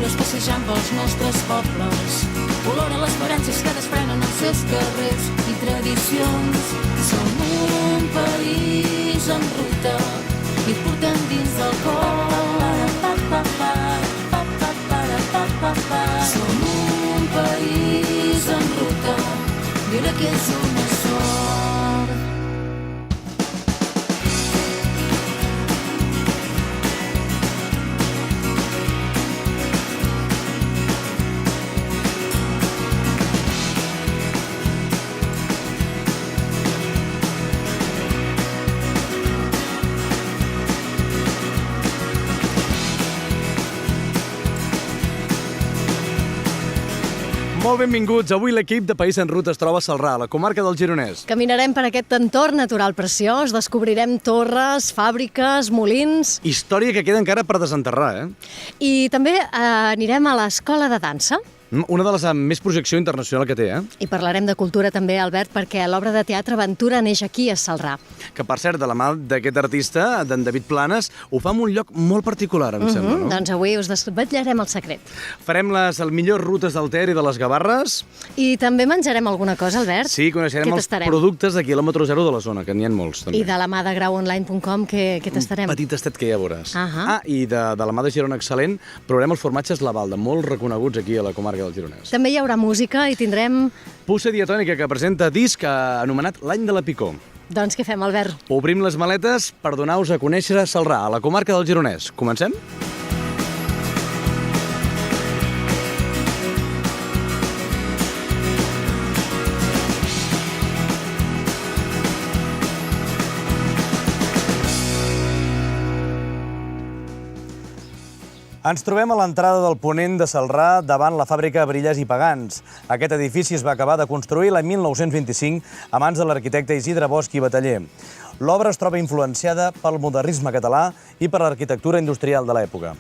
lliures passejant pels nostres pobles. Olor a les esperances que desprenen els seus carrers i tradicions. Som un país en ruta i et portem dins del cor. Som un país en ruta, mira que és una sort. Molt benvinguts. Avui l'equip de País en Ruta es troba a Celrà, a la comarca del Gironès. Caminarem per aquest entorn natural preciós, descobrirem torres, fàbriques, molins... Història que queda encara per desenterrar, I també anirem a l'escola de dansa. Una de les amb més projecció internacional que té, I parlarem de cultura també, Albert, perquè l'obra de teatre Aventura neix aquí a Celrà. Que, per cert, de la mà d'aquest artista, d'en David Planes, ho fa en un lloc molt particular, em sembla, no? Doncs avui us desvetllarem el secret. Farem les millors rutes del Ter i de les Gavarres. I també menjarem alguna cosa, Albert. Sí, coneixerem els productes de quilòmetre zero de la zona, que n'hi ha molts, també. I de la mà de grauonline.com, què tastarem? Un petit tastet que ja veuràs. I de la mà de Girona Excel·lent, provarem els formatges La Balda, molt reconeguts aquí a la comarca del Gironès. També hi haurà música i tindrem... Puça Diatònica, que presenta disc anomenat L'any de la Picó. Doncs què fem, Albert? Obrim les maletes per donar-vos a conèixer Celrà, a la comarca del Gironès. Comencem? Ens trobem a l'entrada del ponent de Celrà davant la fàbrica Brillas i Pagans. Aquest edifici es va acabar de construir l'any 1925 a mans de l'arquitecte Isidre Bosch i Bataller. L'obra es troba influenciada pel modernisme català i per l'arquitectura industrial de l'època.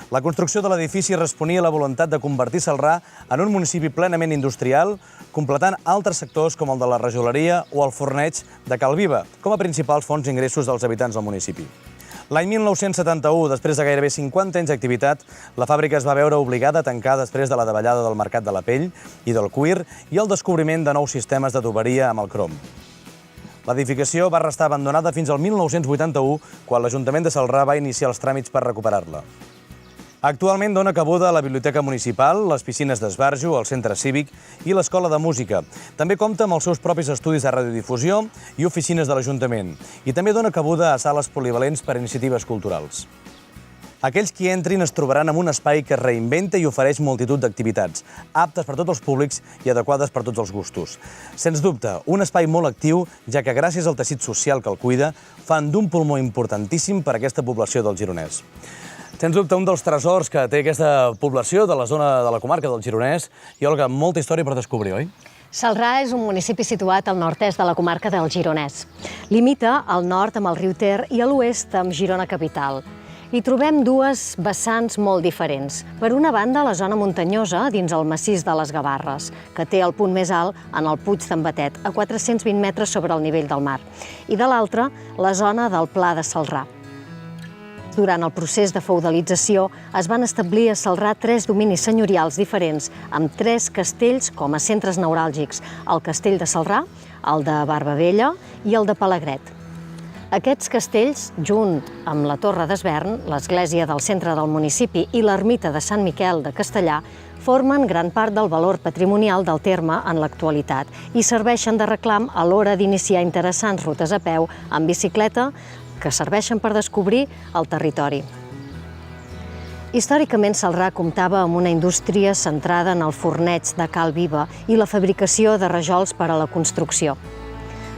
La construcció de l'edifici responia a la voluntat de convertir Celrà en un municipi plenament industrial, completant altres sectors com el de la rajoleria o el forneig de Calviva, com a principals fonts d'ingressos dels habitants del municipi. L'any 1971, després de gairebé 50 anys d'activitat, la fàbrica es va veure obligada a tancar després de la davallada del mercat de la pell i del cuir i el descobriment de nous sistemes de tuberia amb el crom. L'edificació va restar abandonada fins al 1981, quan l'Ajuntament de Celrà va iniciar els tràmits per recuperar-la. Actualment dona cabuda a la Biblioteca Municipal, les piscines d'esbarjo, el Centre Cívic i l'Escola de Música. També compta amb els seus propis estudis de radiodifusió i oficines de l'Ajuntament. I també dona cabuda a sales polivalents per a iniciatives culturals. Aquells qui entrin es trobaran en un espai que es reinventa i ofereix multitud d'activitats, aptes per tots els públics i adequades per tots els gustos. Sens dubte, un espai molt actiu, ja que gràcies al teixit social que el cuida, fan d'un pulmó importantíssim per a aquesta població del Gironès. Sens dubte, un dels tresors que té aquesta població de la zona de la comarca del Gironès. I, Olga, molta història per descobrir, oi? Celrà és un municipi situat al nord-est de la comarca del Gironès. Limita al nord amb el riu Ter i a l'oest amb Girona capital. Hi trobem dues vessants molt diferents. Per una banda, la zona muntanyosa dins el massís de les Gavarres, que té el punt més alt en el Puig d'en Batet, a 420 metres sobre el nivell del mar. I de l'altra, la zona del Pla de Celrà. Durant el procés de feudalització es van establir a Celrà 3 dominis senyorials diferents, amb 3 castells com a centres neuràlgics, el castell de Celrà, el de Barbavella i el de Palagret. Aquests castells, junt amb la Torre d'Esvern, l'església del centre del municipi i l'ermita de Sant Miquel de Castellà, formen gran part del valor patrimonial del terme en l'actualitat i serveixen de reclam a l'hora d'iniciar interessants rutes a peu, en bicicleta, que serveixen per descobrir el territori. Històricament, Celrà comptava amb una indústria centrada en el forneig de cal viva i la fabricació de rajols per a la construcció,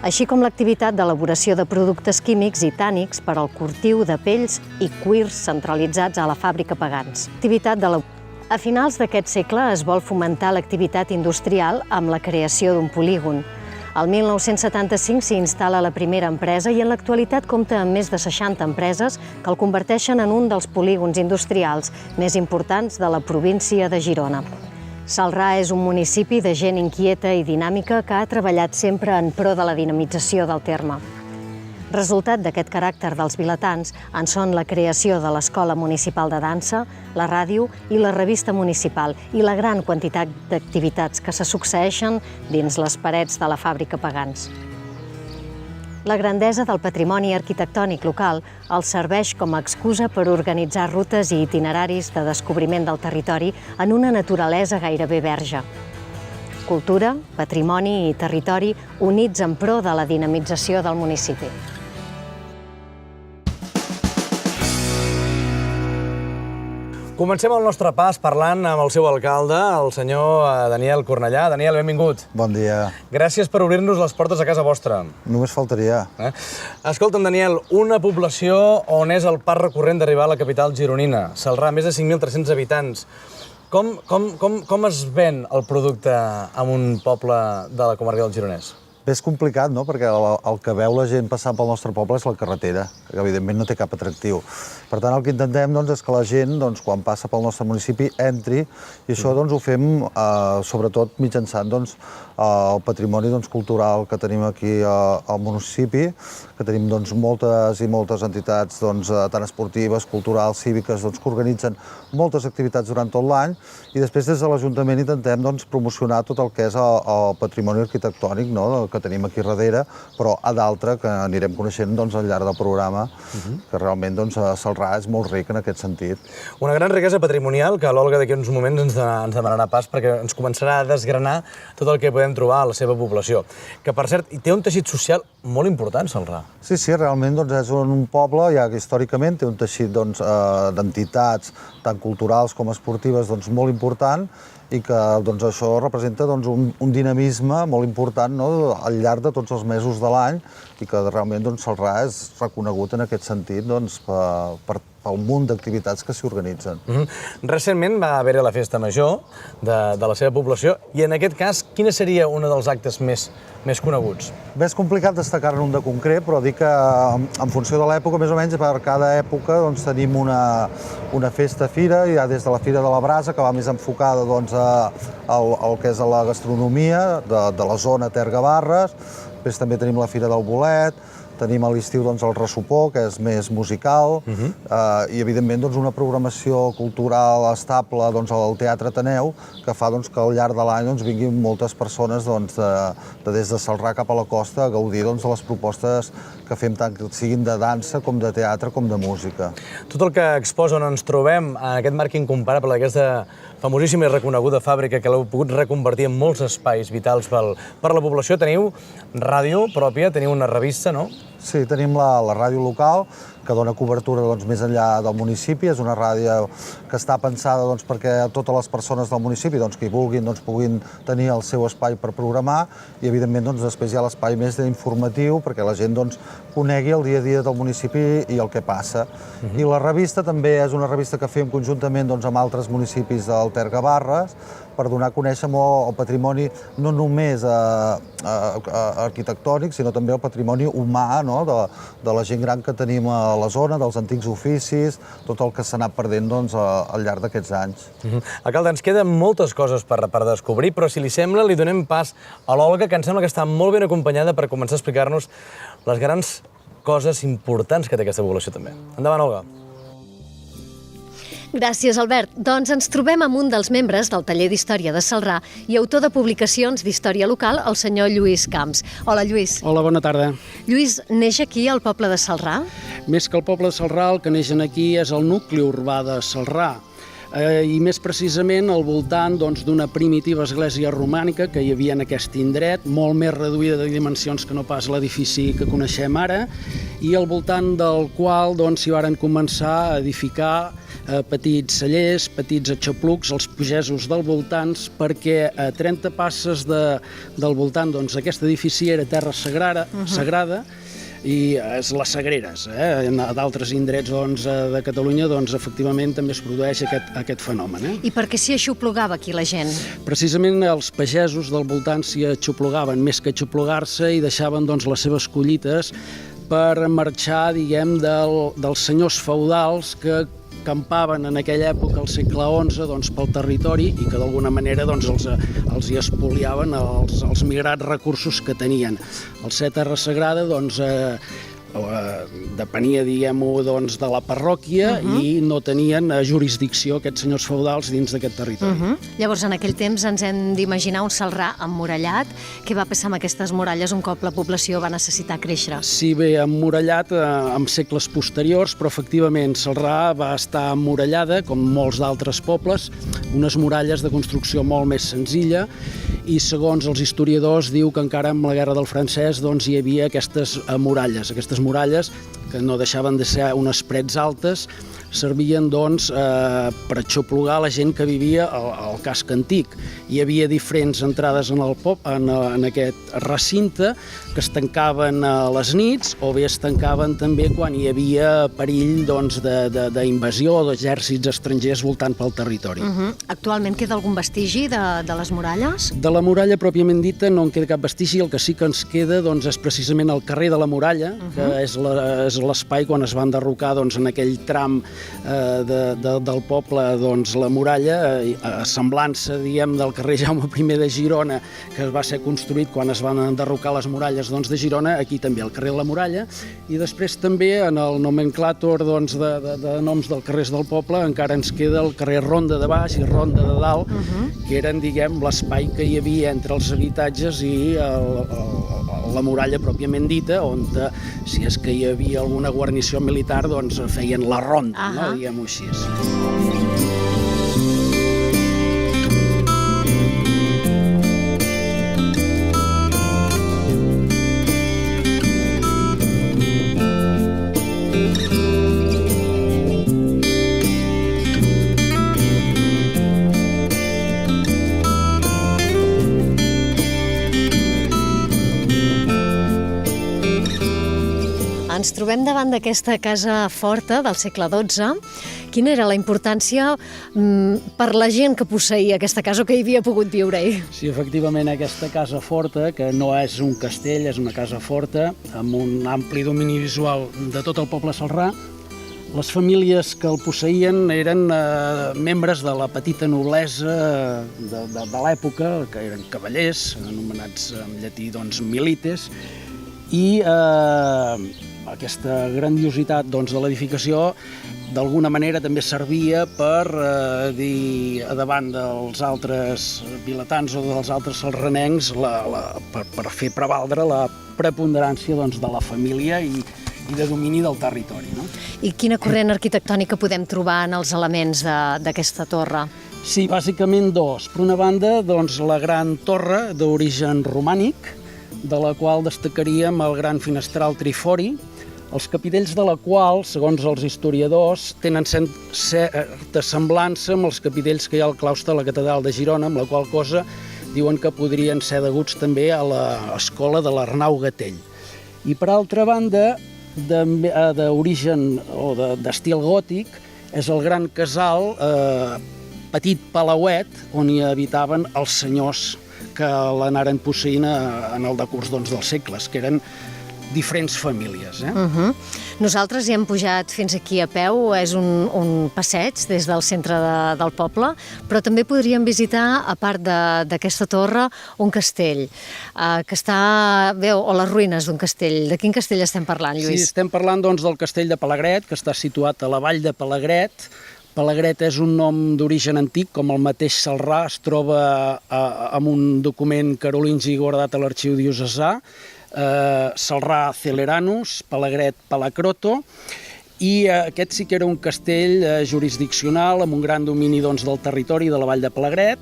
així com l'activitat d'elaboració de productes químics i tànics per al cultiu de pells i cuirs centralitzats a la fàbrica Pagans. A finals d'aquest segle es vol fomentar l'activitat industrial amb la creació d'un polígon. El 1975 s'hi instal·la la primera empresa i en l'actualitat compta amb més de 60 empreses que el converteixen en un dels polígons industrials més importants de la província de Girona. Celrà és un municipi de gent inquieta i dinàmica que ha treballat sempre en pro de la dinamització del terme. Resultat d'aquest caràcter dels vilatans en són la creació de l'Escola Municipal de Dansa, la ràdio i la revista municipal i la gran quantitat d'activitats que se succeeixen dins les parets de la fàbrica Pagans. La grandesa del patrimoni arquitectònic local els serveix com a excusa per organitzar rutes i itineraris de descobriment del territori en una naturalesa gairebé verge. Cultura, patrimoni i territori units en pro de la dinamització del municipi. Comencem el nostre pas parlant amb el seu alcalde, el senyor Daniel Cornellà. Daniel, benvingut. Bon dia. Gràcies per obrir-nos les portes a casa vostra. Només faltaria. Escolta'm, Daniel, una població on és el pas recurrent d'arribar a la capital gironina, Celrà, més de 5.300 habitants. Com es ven el producte en un poble de la comarca del Gironès? Bé, és complicat, no?, perquè el que veu la gent passant pel nostre poble és la carretera, que evidentment no té cap atractiu. Per tant, el que intentem és que la gent, quan passa pel nostre municipi, entri, i això ho fem sobretot mitjançant el patrimoni cultural que tenim aquí al municipi, que tenim moltes i moltes entitats tant esportives, culturals, cíviques, que organitzen moltes activitats durant tot l'any, i després des de l'Ajuntament intentem promocionar tot el que és el patrimoni arquitectònic que tenim aquí darrere, però a d'altre que anirem coneixent al llarg del programa, que realment Celrà és molt ric en aquest sentit. Una gran riquesa patrimonial que l'Olga d'aquí uns moments ens demanarà pas perquè ens començarà a desgranar tot el que podem trobar a la seva població. Que, per cert, té un teixit social molt important, Celrà. Sí, realment és un poble que històricament té un teixit d'entitats tant culturals com esportives molt important, i que això representa un dinamisme molt important al llarg de tots els mesos de l'any, i que realment Celrà és reconegut en aquest sentit pel munt d'activitats que s'hi organitzen. Recentment va haver-hi la festa major de la seva població, i en aquest cas, quin seria un dels actes més coneguts? Bé, és complicat destacar-ne un de concret, però dic que en funció de l'època, més o menys, per cada època tenim una festa-fira, ja des de la Fira de la Brasa, que va més enfocada al que és la gastronomia de la zona Ter-Gavarres. Després també tenim la Fira del Bolet, tenim a l'estiu el ressopó, que és més musical, i evidentment una programació cultural estable al Teatre Ateneu, que fa que al llarg de l'any vinguin moltes persones des de Celrà cap a la costa a gaudir de les propostes que fem tant que siguin de dansa, com de teatre, com de música. Tot el que exposa on ens trobem en aquest marc incomparable d'aquesta famosíssima i reconeguda fàbrica que l'heu pogut reconvertir en molts espais vitals per la població. Teniu ràdio pròpia, teniu una revista, no? Sí, tenim la ràdio local, que dona cobertura més enllà del municipi. És una ràdio que està pensada perquè totes les persones del municipi que hi vulguin puguin tenir el seu espai per programar, i evidentment després hi ha l'espai més informatiu perquè la gent conegui el dia a dia del municipi i el que passa. I la revista també és una revista que fem conjuntament amb altres municipis del Ter-Gavarres, per donar a conèixer el patrimoni no només arquitectònic, sinó també el patrimoni humà de la gent gran que tenim a la zona, dels antics oficis, tot el que s'ha anat perdent al llarg d'aquests anys. Alcalde, ens queden moltes coses per descobrir, però si li sembla, li donem pas a l'Olga, que em sembla que està molt ben acompanyada per començar a explicar-nos les grans coses importants que té aquesta població també. Endavant, Olga. Gràcies, Albert. Doncs ens trobem amb un dels membres del Taller d'Història de Celrà i autor de publicacions d'història local, el senyor Lluís Camps. Hola, Lluís. Hola, bona tarda. Lluís, neix aquí al poble de Celrà? Més que el poble de Celrà, el que neix aquí és el nucli urbà de Celrà. I més precisament al voltant d'una primitiva església romànica que hi havia en aquest indret, molt més reduïda de dimensions que no pas l'edifici que coneixem ara, i al voltant del qual s'hi varen començar a edificar petits cellers, petits aixoplucs, els pagesos del voltant, perquè a 30 passes del voltant d'aquest edifici era terra sagrada, i és les Sagreres. A d'altres indrets de Catalunya efectivament també es produeix aquest fenomen. I per què s'hi aixoplugava aquí la gent? Precisament els pagesos del voltant s'hi aixoplugaven, més que aixoplugar-se, i deixaven les seves collites per marxar, diguem, dels senyors feudals que campaven en aquella època, al segle XI, pel territori, i que d'alguna manera els hi espoliaven els migrats recursos que tenien. Al ser terra sagrada, depenia, diguem-ho, doncs, de la parròquia i no tenien jurisdicció aquests senyors feudals dins d'aquest territori. Llavors, en aquell temps ens hem d'imaginar un Celrà emmurallat. Què va passar amb aquestes muralles un cop la població va necessitar créixer? Sí, bé, emmurallat en segles posteriors, però efectivament Celrà va estar emmurallada, com molts d'altres pobles, unes muralles de construcció molt més senzilla, i segons els historiadors diu que encara amb la Guerra del Francès doncs, hi havia aquestes muralles que no deixaven de ser unes parets altes, servien doncs, per aixoplugar la gent que vivia al casc antic. Hi havia diferents entrades en aquest recinte que es tancaven a les nits o bé es tancaven també quan hi havia perill d'invasió o d'exèrcits estrangers voltant pel territori. Actualment queda algun vestigi de les muralles? De la muralla pròpiament dita no en queda cap vestigi, el que sí que ens queda és precisament el carrer de la Muralla, que és l'espai quan es va enderrocar en aquell tram del poble la muralla, a semblança del carrer Jaume I de Girona, que va ser construït quan es van enderrocar les muralles de Girona, aquí també el carrer de la Muralla, i després també en el nomenclàtor de noms dels carrers del poble encara ens queda el carrer Ronda de Baix i Ronda de Dalt, que eren, l'espai que hi havia entre els habitatges i la muralla pròpiament dita, on si és que hi havia alguna guarnició militar, feien la ronda, diguem-ho així. Ens trobem davant d'aquesta casa forta del segle XII. Quina era la importància per la gent que posseïa aquesta casa o que hi havia pogut viure-hi? Sí, efectivament, aquesta casa forta, que no és un castell, és una casa forta, amb un ampli domini visual de tot el poble celrà. Les famílies que el posseïen eren membres de la petita noblesa de l'època, que eren cavallers, anomenats en llatí milites, i aquesta grandiositat de l'edificació d'alguna manera també servia per dir davant dels altres vilatans o dels altres celranencs per fer prevaldre la preponderància de la família i de domini del territori. I quina corrent arquitectònica podem trobar en els elements d'aquesta torre? Sí, bàsicament dos. Per una banda, la gran torre d'origen romànic, de la qual destacaríem el gran finestral trifori, els capitells de la qual, segons els historiadors, tenen certa semblança amb els capitells que hi ha al claustre de la catedral de Girona, amb la qual cosa diuen que podrien ser deguts també a l'escola de l'Arnau Gatell. I per altra banda, d'origen o d'estil gòtic, és el gran casal, petit palauet, on hi habitaven els senyors que l'anaren posseint en el decurs dels segles, que eren diferents famílies. Nosaltres hi hem pujat fins aquí a peu, és un passeig des del centre del poble, però també podríem visitar, a part d'aquesta torre, un castell, que està, o les ruïnes d'un castell. De quin castell estem parlant, Lluís? Sí, estem parlant del castell de Palagret, que està situat a la vall de Palagret. Palagret és un nom d'origen antic, com el mateix Celrà, es troba en un document carolingi guardat a l'arxiu diocesà, Celrà Celeranus, Palagret Palacroto, i aquest sí que era un castell jurisdiccional amb un gran domini del territori de la vall de Palagret,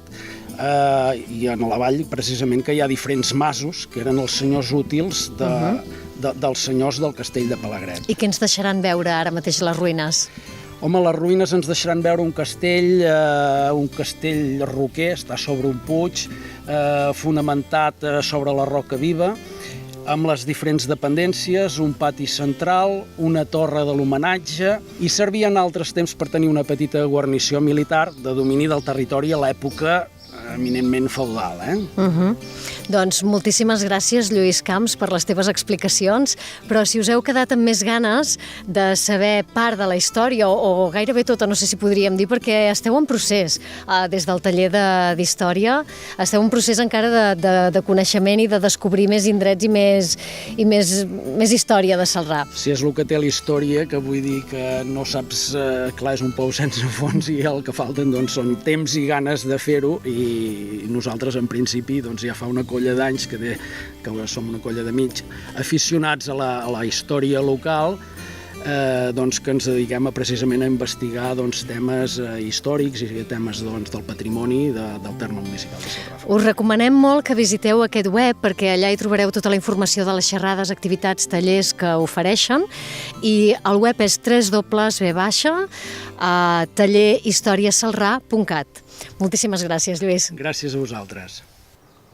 i en la vall precisament que hi ha diferents masos, que eren els senyors útils dels senyors del castell de Palagret. I què ens deixaran veure ara mateix les ruïnes? Home, les ruïnes ens deixaran veure un castell roquer, està sobre un puig, fonamentat sobre la roca viva, amb les diferents dependències, un pati central, una torre de l'homenatge, i servia en altres temps per tenir una petita guarnició militar de domini del territori a l'època eminentment feudal. Doncs moltíssimes gràcies, Lluís Camps, per les teves explicacions, però si us heu quedat amb més ganes de saber part de la història, o gairebé tota, no sé si podríem dir, perquè esteu en procés, des del taller d'història, esteu en procés encara de coneixement i de descobrir més indrets i més història de Celrà. Si és el que té la història, que vull dir que no saps, clar, és un pou sense fons i el que falten doncs, són temps i ganes de fer-ho, i nosaltres en principi doncs, ja fa una colla d'anys que som una colla d'amics aficionats a la història local, doncs, que ens dediquem precisament a investigar doncs, temes històrics i temes doncs, del patrimoni del terme municipal de Celrà. Us recomanem molt que visiteu aquest web, perquè allà hi trobareu tota la informació de les xerrades, activitats, tallers que ofereixen, i el web és tallerhistoriacelrà.cat. Moltíssimes gràcies, Lluís. Gràcies a vosaltres.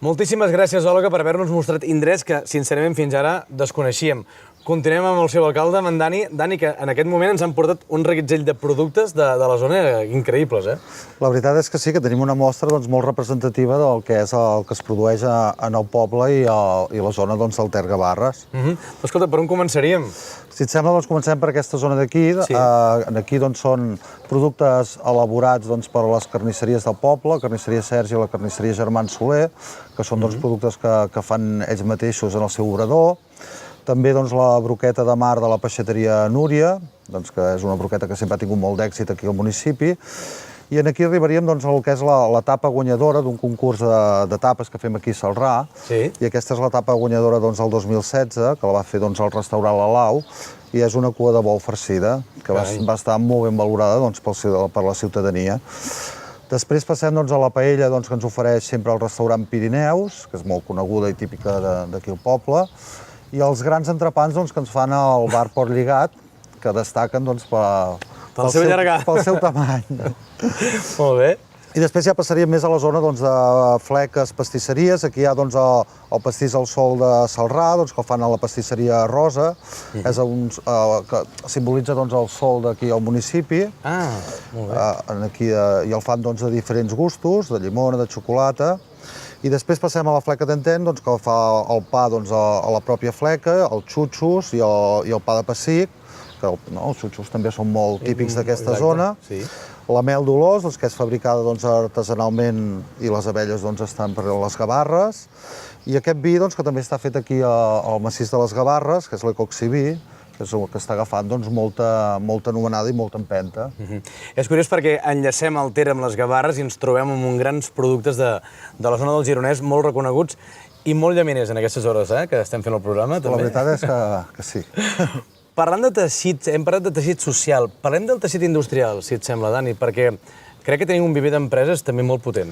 Moltíssimes gràcies, Olga, per haver-nos mostrat indrets que, sincerament, fins ara desconeixíem. Continuem amb el seu alcalde, amb en Dani. Dani, que en aquest moment ens han portat un reguitzell de productes de la zona increïbles, eh? La veritat és que sí, que tenim una mostra doncs, molt representativa del que és el que es produeix en el poble i la zona doncs, del Ter Gavarres. Escolta, per on començaríem? Si et sembla, doncs, comencem per aquesta zona d'aquí. Sí. Aquí doncs, són productes elaborats doncs, per les carnisseries del poble, la carnisseria Sergi i la carnisseria Germán Soler, que són doncs, productes que fan ells mateixos en el seu obrador. També doncs, la broqueta de mar de la peixateria Núria, doncs, que és una broqueta que sempre ha tingut molt d'èxit aquí al municipi. I aquí arribaríem doncs, al que és l'etapa guanyadora d'un concurs de tapes que fem aquí a Celrà. Sí. I aquesta és l'etapa guanyadora doncs, del 2016, que la va fer doncs, el restaurant La Lau, i és una cua de bou farcida, que va estar molt ben valorada doncs, per la ciutadania. Després passem doncs, a la paella doncs, que ens ofereix sempre el restaurant Pirineus, que és molt coneguda i típica d'aquí al poble, i els grans entrepans doncs, que ens fan al bar Port Lligat, que destaquen doncs, pel seu llargà. Pel seu tamany. Molt bé. I després ja passaríem més a la zona doncs, de fleques, pastisseries. Aquí hi ha doncs, el pastís al sol de Celrà, doncs, que el fan a la pastisseria Rosa, és que simbolitza doncs, el sol d'aquí al municipi. Ah, molt bé. I el fan doncs, de diferents gustos, de llimona, de xocolata. I després passem a la fleca d'Enten, doncs, que fa el pa doncs, a la pròpia fleca, els xutxos i el pa de pessic, que els xutxos també són molt típics d'aquesta zona. Sí. La mel d'Olors, doncs, que és fabricada doncs, artesanalment i les abelles doncs, estan per les Gavarres. I aquest vi doncs, que també està fet aquí al massís de les Gavarres, que és l'Ecoxiví, que és el que està agafant doncs, molta anomenada i molta empenta. És curiós perquè enllacem el Ter amb les Gavarres i ens trobem amb uns grans productes de la zona del Gironès molt reconeguts i molt llaminers en aquestes hores que estem fent el programa. La veritat és que sí. Parlant de teixit, hem parlat de teixit social, parlem del teixit industrial, si et sembla, Dani, perquè crec que tenim un viver d'empreses també molt potent,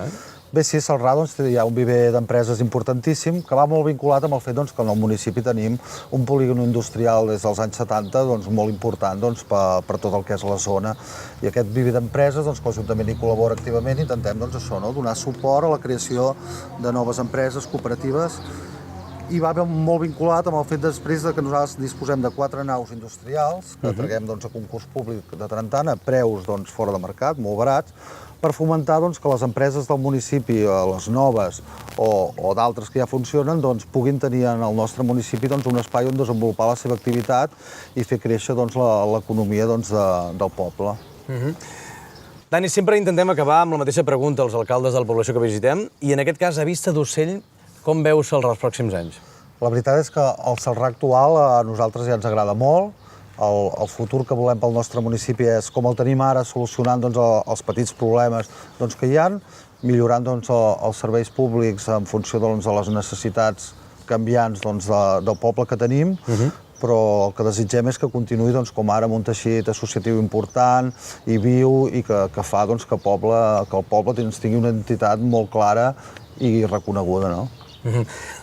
Bé, sí, a Celrà doncs, hi ha un viver d'empreses importantíssim que va molt vinculat amb el fet doncs, que en el municipi tenim un polígon industrial des dels anys 70 doncs, molt important doncs, per tot el que és la zona. I aquest viver d'empreses, doncs, que l'Ajuntament hi col·labora activament, intentem doncs, això, no? Donar suport a la creació de noves empreses, cooperatives, i va molt vinculat amb el fet després que nosaltres disposem de 4 naus industrials que traguem doncs, a concurs públic de tant en tant a preus doncs, fora de mercat, molt barats, per fomentar doncs, que les empreses del municipi, les noves o d'altres que ja funcionen, doncs, puguin tenir en el nostre municipi doncs, un espai on desenvolupar la seva activitat i fer créixer doncs, l'economia doncs, del poble. Dani, sempre intentem acabar amb la mateixa pregunta als alcaldes de la població que visitem i en aquest cas, a vista d'ocell, com veus Celrà els pròxims anys? La veritat és que el Celrà actual a nosaltres ja ens agrada molt. El futur que volem pel nostre municipi és com el tenim ara, solucionant doncs, els petits problemes doncs, que hi ha, millorant doncs, els serveis públics en funció doncs, de les necessitats canviants doncs, del poble que tenim, però el que desitgem és que continuï doncs, com ara amb un teixit associatiu important i viu i que fa doncs, que el poble tingui una identitat molt clara i reconeguda. No?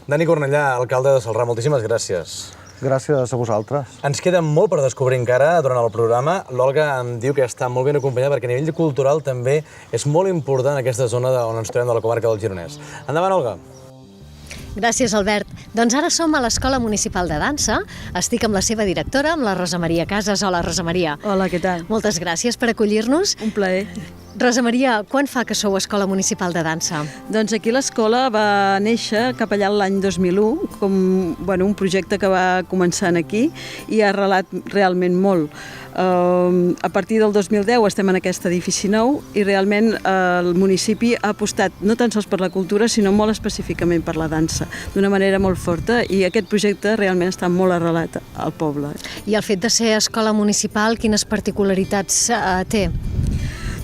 Dani Cornellà, alcalde de Celrà, moltíssimes gràcies. Gràcies a vosaltres. Ens queda molt per descobrir encara durant el programa. L'Olga em diu que està molt ben acompanyada perquè a nivell cultural també és molt important aquesta zona on ens trobem de la comarca del Gironès. Endavant, Olga. Gràcies, Albert. Doncs ara som a l'Escola Municipal de Dansa. Estic amb la seva directora, amb la Rosa Maria Casas. Hola, Rosa Maria. Hola, què tal? Moltes gràcies per acollir-nos. Un plaer. Rosa Maria, quan fa que sou Escola Municipal de Dansa? Doncs aquí l'escola va néixer cap allà l'any 2001 com un projecte que va començar aquí i ha arrelat realment molt. A partir del 2010 estem en aquest edifici nou i realment el municipi ha apostat no tan sols per la cultura sinó molt específicament per la dansa d'una manera molt forta i aquest projecte realment està molt arrelat al poble. I el fet de ser escola municipal, quines particularitats té?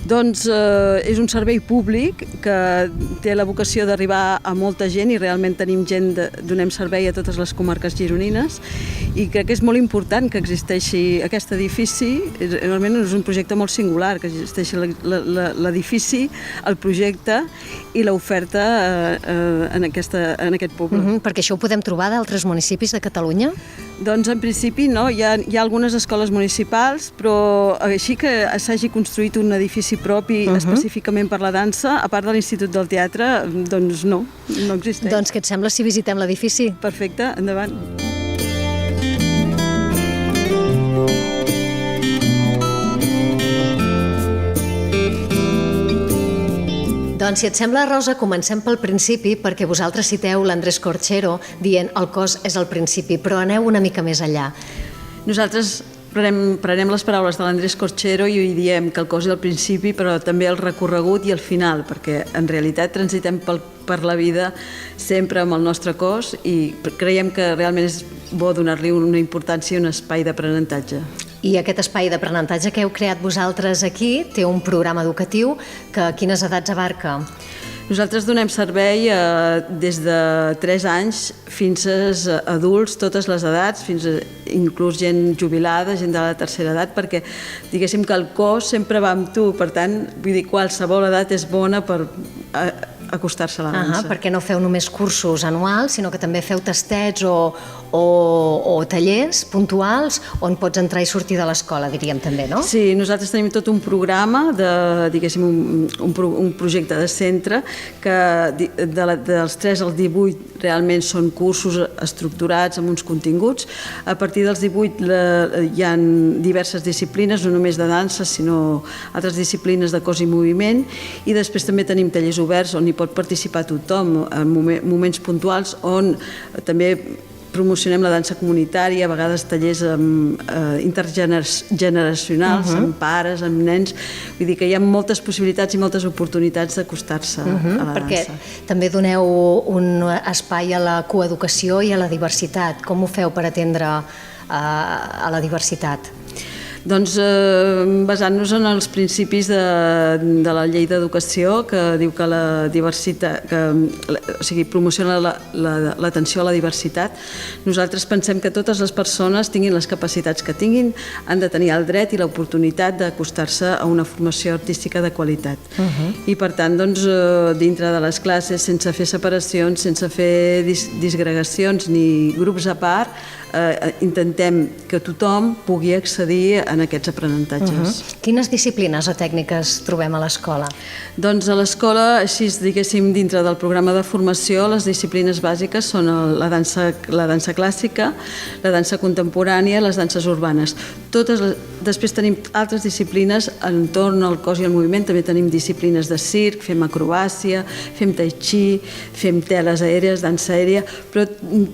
Doncs és un servei públic que té la vocació d'arribar a molta gent i realment tenim gent, donem servei a totes les comarques gironines i crec que és molt important que existeixi aquest edifici, realment és un projecte molt singular, que existeixi l'edifici, el projecte i l'oferta en aquest poble. Perquè això ho podem trobar d'altres municipis de Catalunya? Doncs en principi no, hi ha algunes escoles municipals, però així que s'hagi construït un edifici propi específicament per la dansa, a part de l'Institut del Teatre, doncs no existeix. Doncs què et sembla si visitem l'edifici? Perfecte, endavant. Doncs si et sembla, Rosa, comencem pel principi perquè vosaltres citeu l'Andrés Corchero dient el cos és el principi, però aneu una mica més enllà. Nosaltres prenem les paraules de l'Andrés Corchero i hi diem que el cos és el principi, però també el recorregut i el final, perquè en realitat transitem per la vida sempre amb el nostre cos i creiem que realment és bo donar-li una importància i un espai d'aprenentatge. I aquest espai d'aprenentatge que heu creat vosaltres aquí té un programa educatiu que a quines edats abarca? Nosaltres donem servei des de 3 anys fins a adults, totes les edats, fins a inclús gent jubilada, gent de la tercera edat, perquè diguéssim que el cos sempre va amb tu, per tant, vull dir, qualsevol edat és bona per acostar-se a la dansa. Perquè no feu només cursos anuals, sinó que també feu tastets o tallers puntuals on pots entrar i sortir de l'escola, diríem també, no? Sí, nosaltres tenim tot un programa, diguéssim, un projecte de centre que dels 3 als 18 realment són cursos estructurats amb uns continguts. A partir dels 18 hi ha diverses disciplines, no només de dansa, sinó altres disciplines de cos i moviment, i després també tenim tallers oberts on hi pot participar tothom en moments puntuals on també promocionem la dansa comunitària, a vegades tallers intergeneracionals, amb pares, amb nens. Vull dir que hi ha moltes possibilitats i moltes oportunitats d'acostar-se a la dansa. Perquè també doneu un espai a la coeducació i a la diversitat. Com ho feu per atendre a la diversitat? Doncs basant-nos en els principis de la llei d'educació que diu que la diversitat, o sigui, promociona l'atenció a la diversitat, nosaltres pensem que totes les persones tinguin les capacitats que tinguin, han de tenir el dret i l'oportunitat d'acostar-se a una formació artística de qualitat. I per tant, doncs, dintre de les classes, sense fer separacions, sense fer disgregacions ni grups a part, intentem que tothom pugui accedir a aquests aprenentatges. Quines disciplines o tècniques trobem a l'escola? Doncs a l'escola, així diguéssim, dintre del programa de formació, les disciplines bàsiques són la dansa clàssica, la dansa contemporània, les danses urbanes. Després tenim altres disciplines entorn al cos i al moviment, també tenim disciplines de circ, fem acrobàcia, fem tai chi, fem teles aèries, dansa aèria, però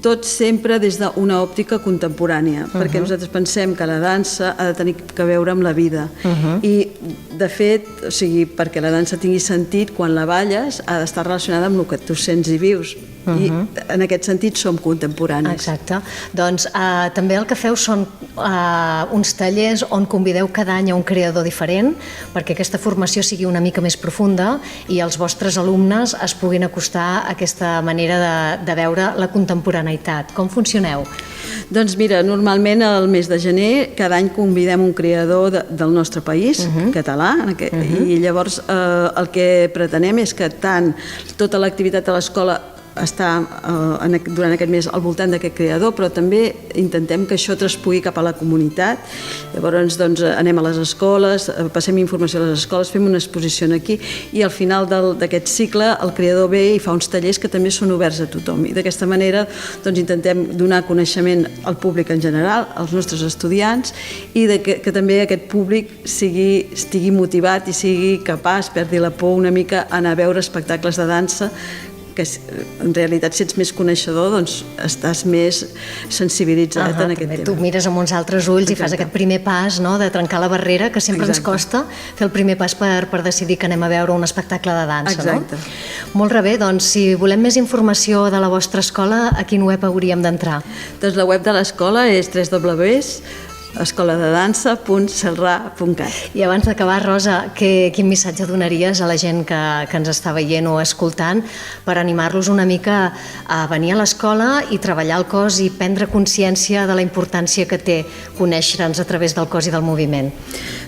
tot sempre des d'una òptica contemporània, perquè nosaltres pensem que la dansa ha de tenir que veure amb la vida. I, de fet, o sigui, perquè la dansa tingui sentit, quan la balles, ha d'estar relacionada amb el que tu sents i vius. I en aquest sentit som contemporanis. Exacte. Doncs també el que feu són uns tallers on convideu cada any a un creador diferent perquè aquesta formació sigui una mica més profunda i els vostres alumnes es puguin acostar a aquesta manera de veure la contemporaneïtat. Com funcioneu? Doncs mira, normalment al mes de gener cada any convidem un creador del nostre país, català, i llavors el que pretenem és que tant tota l'activitat a l'escola estar durant aquest mes al voltant d'aquest creador, però també intentem que això traspugui cap a la comunitat. Llavors anem a les escoles, passem informació a les escoles, fem una exposició aquí i al final d'aquest cicle el creador ve i fa uns tallers que també són oberts a tothom. I d'aquesta manera intentem donar coneixement al públic en general, als nostres estudiants, i que també aquest públic estigui motivat i sigui capaç, perdi la por una mica, anar a veure espectacles de dansa, que en realitat, si ets més coneixedor, estàs més sensibilitzat en aquest tema. Tu mires amb uns altres ulls i fas aquest primer pas de trencar la barrera, que sempre ens costa fer el primer pas per decidir que anem a veure un espectacle de dansa. Exacte. Molt bé, doncs si volem més informació de la vostra escola, a quin web hauríem d'entrar? Doncs la web de l'escola és www.escoladedansa.celrà.cat. I abans d'acabar, Rosa, quin missatge donaries a la gent que ens està veient o escoltant per animar-los una mica a venir a l'escola i treballar el cos i prendre consciència de la importància que té conèixer-nos a través del cos i del moviment?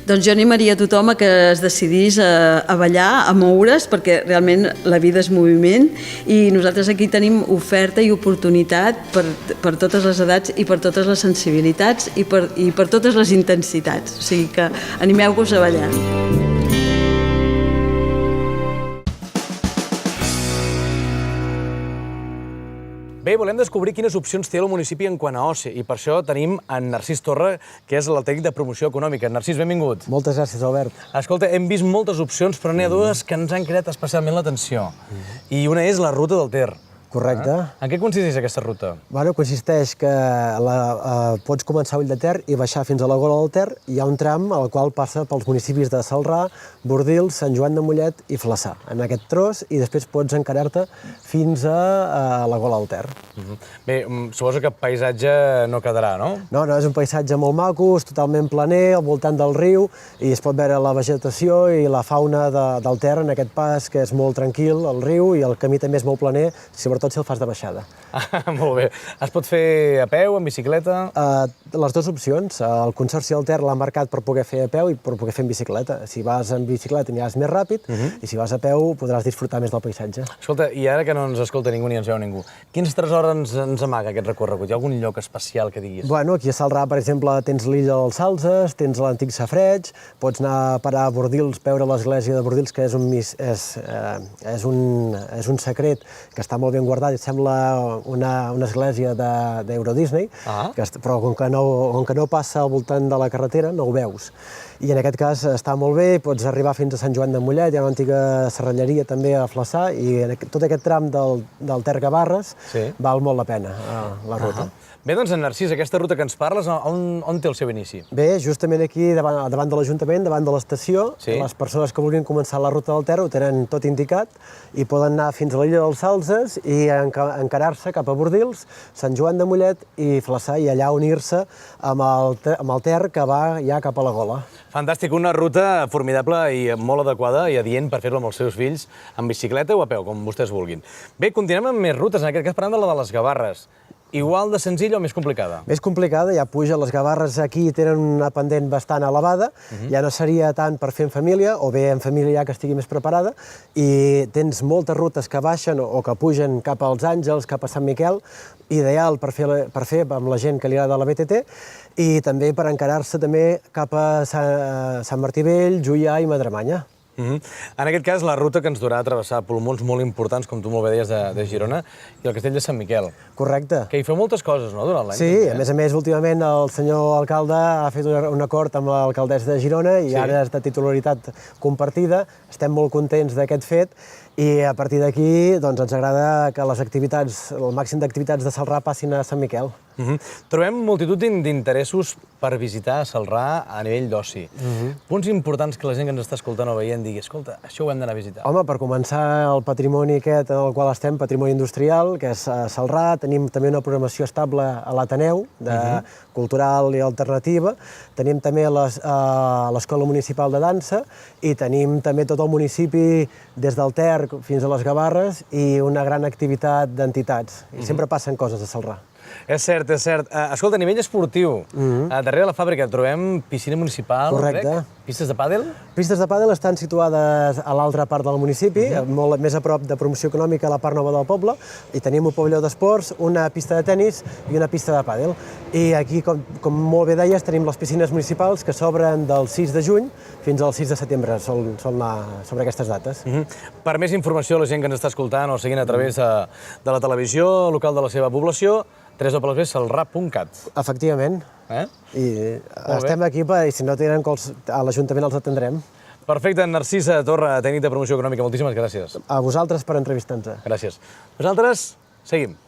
Doncs jo animaria a tothom a que es decidís a ballar, a moure's, perquè realment la vida és moviment i nosaltres aquí tenim oferta i oportunitat per totes les edats i per totes les sensibilitats i per totes les intensitats. O sigui que animeu-vos a ballar. Bé, volem descobrir quines opcions té el municipi en quant a oci i per això tenim en Narcís Torra, que és el tècnic de promoció econòmica. Narcís, benvingut. Moltes gràcies, Albert. Escolta, hem vist moltes opcions, però n'hi ha dues que ens han cridat especialment l'atenció. I una és la ruta del Ter. Correcte. En què consisteix aquesta ruta? Consisteix que pots començar a Ull de Ter i baixar fins a la Gola del Ter. Hi ha un tram al qual passa pels municipis de Celrà, Bordils, Sant Joan de Mollet i Flaçà, en aquest tros, i després pots encarar-te fins a la Gola del Ter. Bé, suposo que paisatge no quedarà, no? No, és un paisatge molt maco, és totalment planer, al voltant del riu, i es pot veure la vegetació i la fauna del Ter en aquest pas, que és molt tranquil, el riu, i el camí també és molt planer, sobretot si el fas de baixada. Molt bé. Es pot fer a peu, en bicicleta? Les dues opcions. El Consorci del Ter l'ha marcat per poder fer a peu i per poder fer en bicicleta. Si vas en bicicleta aniràs més ràpid i si vas a peu podràs disfrutar més del paisatge. Escolta, i ara que no ens escolta ningú ni ens veu ningú, quins tresors ens amaga aquest recorregut? Hi ha algun lloc especial que diguis? Aquí a Celrà, per exemple, tens l'illa dels Salses, tens l'antic safareig, pots anar a parar a Bordils, veure l'església de Bordils, que és un secret que està molt ben guardat, sembla una església d'Euro Disney, però com que no passa al voltant de la carretera, no ho veus. I en aquest cas està molt bé, pots arribar fins a Sant Joan de Mollet, hi ha una antiga serralleria també a Flaçà, i tot aquest tram del Ter Gavarres val molt la pena, la ruta. Bé, doncs, en Narcís, aquesta ruta que ens parles, on té el seu inici? Bé, justament aquí, davant de l'Ajuntament, davant de l'estació, les persones que vulguin començar la ruta del Ter ho tenen tot indicat i poden anar fins a l'illa dels Salses i encarar-se cap a Bordils, Sant Joan de Mollet i Flaçà, i allà unir-se amb el Ter que va ja cap a la Gola. Fantàstic, una ruta formidable i molt adequada i adient per fer-la amb els seus fills en bicicleta o a peu, com vostès vulguin. Bé, continuem amb més rutes, en aquest cas parlant de la de les Gavarres. Igual de senzilla o més complicada? Més complicada, ja puja. Les Gavarres aquí tenen una pendent bastant elevada, ja no seria tant per fer en família, o bé en família ja que estigui més preparada, i tens moltes rutes que baixen o que pugen cap als Àngels, cap a Sant Miquel, ideal per fer amb la gent que li agrada la BTT, i també per encarar-se també cap a Sant Martí Vell, Juià i Madremanya. En aquest cas, la ruta que ens durà a travessar pulmons molt importants, com tu molt bé deies, de Girona, i el castell de Sant Miquel. Correcte. Que hi feu moltes coses, no?, durant l'any. Sí, a més, últimament el senyor alcalde ha fet un acord amb l'alcaldessa de Girona i ara és de titularitat compartida. Estem molt contents d'aquest fet i a partir d'aquí ens agrada que el màxim d'activitats de Celrà passin a Sant Miquel. Trobem multitud d'interessos per visitar Celrà a nivell d'oci. Punts importants que la gent que ens està escoltant o veient digui, escolta, això ho hem d'anar a visitar. Home, per començar, el patrimoni aquest en el qual estem, patrimoni industrial, que és Celrà, tenim també una programació estable a l'Ateneu, cultural i alternativa, tenim també l'Escola Municipal de Dansa i tenim també tot el municipi des del Ter fins a les Gavarres i una gran activitat d'entitats. I sempre passen coses a Celrà. És cert, és cert. Escolta, a nivell esportiu, darrere la fàbrica trobem piscina municipal, Correcte. crec? Pistes de pàdel? Pistes de pàdel estan situades a l'altra part del municipi, molt més a prop de promoció econòmica a la part nova del poble, i tenim un pavelló d'esports, una pista de tennis i una pista de pàdel. I aquí, com molt bé deies, tenim les piscines municipals que s'obren del 6 de juny fins al 6 de setembre, sol anar sobre aquestes dates. Per més informació, la gent que ens està escoltant o seguint a través de la televisió local de la seva població, www.salrà.cat. Efectivament. I estem aquí, i si no tenen calls a l'Ajuntament els atendrem. Perfecte, Narcisa Torra, tècnic de promoció econòmica, moltíssimes gràcies. A vosaltres per entrevistar-nos. Gràcies. Nosaltres seguim.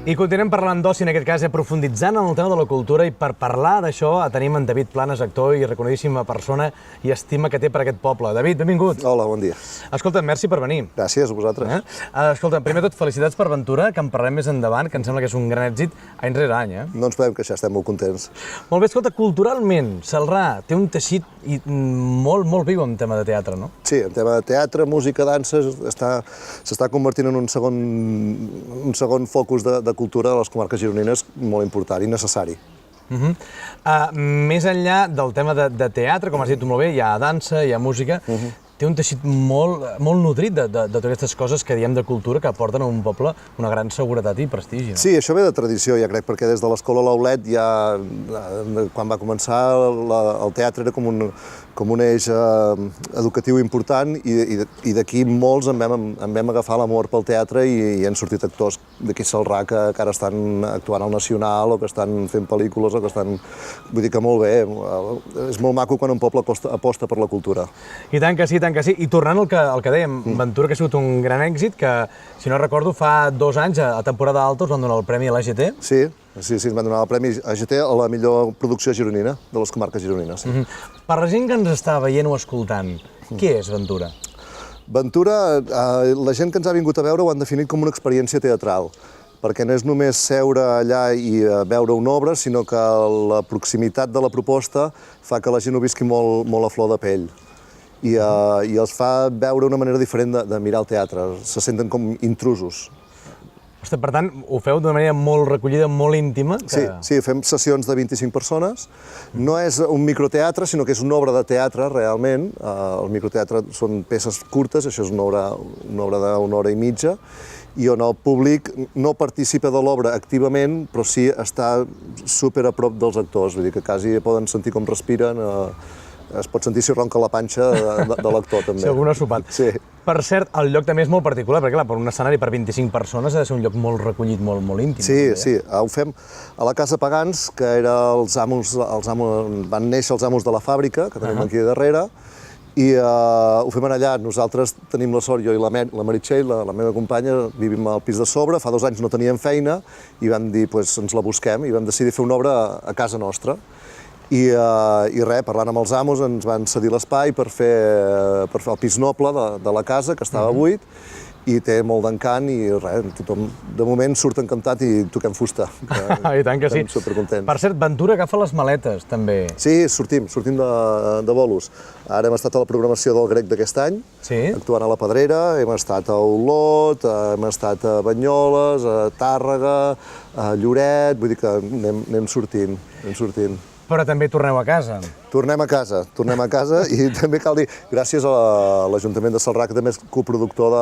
I continuem parlant d'oci, en aquest cas, aprofunditzant en el tema de la cultura, i per parlar d'això tenim en David Planes, actor i reconegudíssima persona i estima que té per aquest poble. David, benvingut. Hola, bon dia. Escolta, merci per venir. Gràcies a vosaltres. Escolta, primer de tot, felicitats per Ventura, que en parlem més endavant, que em sembla que és un gran èxit any rere any. No ens podem queixar, estem molt contents. Molt bé, escolta, culturalment, Celrà té un teixit molt, molt viu en tema de teatre, no? Sí, en tema de teatre, música, dansa, s'està convertint en un segon focus de cultura de les comarques gironines molt important i necessari. Més enllà del tema de teatre, com has dit tu molt bé, hi ha dansa, hi ha música, té un teixit molt nodrit de totes aquestes coses que diem de cultura que aporten a un poble una gran seguretat i prestigi. Sí, això ve de tradició, ja crec, perquè des de l'Escola L'Aulet ja, quan va començar, el teatre era com un eix educatiu important i d'aquí molts en vam agafar l'amor pel teatre i han sortit actors d'aquí Celrà que ara estan actuant al Nacional o que estan fent pel·lícules o que estan... Vull dir que molt bé, és molt maco quan un poble aposta per la cultura. I tant que sí, tant que sí. I tornant al que dèiem, Ventura, que ha sigut un gran èxit, que, si no recordo, fa 2 anys, a temporada alta, us van donar el premi a l'AGT. Sí, ens van donar el premi AGT a la millor producció gironina, de les comarques gironines. Per la gent que ens està veient o escoltant, què és Ventura? Ventura, la gent que ens ha vingut a veure ho han definit com una experiència teatral, perquè no és només seure allà i veure una obra, sinó que la proximitat de la proposta fa que la gent ho visqui molt a flor de pell. I els fa veure una manera diferent de mirar el teatre, se senten com intrusos. Ostres, per tant, ho feu d'una manera molt recollida, molt íntima? Sí, fem sessions de 25 persones. No és un microteatre, sinó que és una obra de teatre, realment. El microteatre són peces curtes, això és una obra d'una hora i mitja, i on el públic no participa de l'obra activament, però sí està super a prop dels actors, vull dir que quasi poden sentir com respiren, es pot sentir si ronca la panxa de l'actor, també. Si algú no ha sopat. Sí. Per cert, el lloc també és molt particular, perquè clar, per un escenari per 25 persones ha de ser un lloc molt recollit, molt íntim. Sí, ho fem a la Casa Pagans, que era van néixer els amos de la fàbrica, que tenim aquí darrere, i ho fem allà. Nosaltres tenim la sort, jo i la Meritxell, la meva companya, vivim al pis de sobre, fa 2 anys no teníem feina, i vam dir, ens la busquem, i vam decidir fer una obra a casa nostra. I res, parlant amb els amos, ens van cedir l'espai per fer el pis noble de la casa, que estava buit, i té molt d'encant i res, tothom de moment surt encantat i toquem fusta. I tant que sí. Estem supercontents. Per cert, Ventura agafa les maletes, també. Sí, sortim de bolos. Ara hem estat a la programació del Grec d'aquest any, actuant a la Pedrera, hem estat a Olot, hem estat a Banyoles, a Tàrrega, a Lloret, vull dir que anem sortint. Però també torneu a casa. Tornem a casa i també cal dir, gràcies a l'Ajuntament de Celrà, que també és coproductor